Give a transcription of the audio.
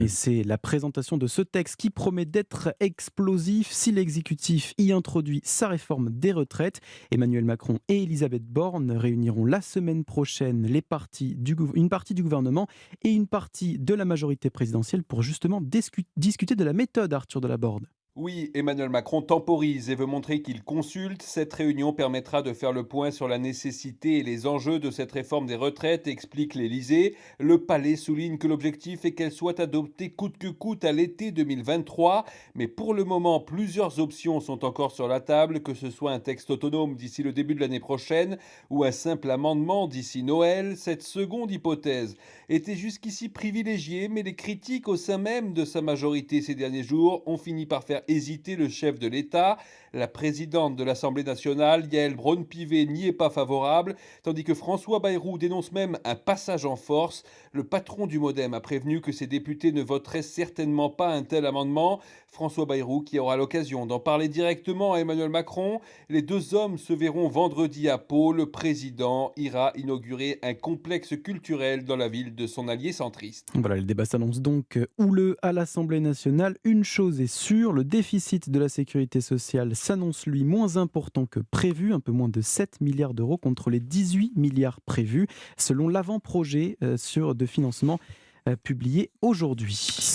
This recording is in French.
Et c'est la présentation de ce texte qui promet d'être explosif si l'exécutif y introduit sa réforme des retraites. Emmanuel Macron et Elisabeth Borne réuniront la semaine prochaine une partie du gouvernement et une partie de la majorité présidentielle pour justement discuter de la méthode, Arthur Delaborde. Oui, Emmanuel Macron temporise et veut montrer qu'il consulte. Cette réunion permettra de faire le point sur la nécessité et les enjeux de cette réforme des retraites, explique l'Élysée. Le Palais souligne que l'objectif est qu'elle soit adoptée coûte que coûte à l'été 2023. Mais pour le moment, plusieurs options sont encore sur la table, que ce soit un texte autonome d'ici le début de l'année prochaine ou un simple amendement d'ici Noël. Cette seconde hypothèse était jusqu'ici privilégiée, mais les critiques au sein même de sa majorité ces derniers jours ont fini par faire hésiter le chef de l'État. La présidente de l'Assemblée nationale, Yaël Braun-Pivet, n'y est pas favorable, tandis que François Bayrou dénonce même un passage en force. Le patron du Modem a prévenu que ses députés ne voteraient certainement pas un tel amendement. François Bayrou qui aura l'occasion d'en parler directement à Emmanuel Macron. Les deux hommes se verront vendredi à Pau. Le président ira inaugurer un complexe culturel dans la ville de son allié centriste. Voilà, le débat s'annonce donc houleux à l'Assemblée nationale. Une chose est sûre, le déficit de la sécurité sociale s'annonce lui moins important que prévu, un peu moins de 7 milliards d'euros contre les 18 milliards prévus, selon l'avant-projet de financement publié aujourd'hui.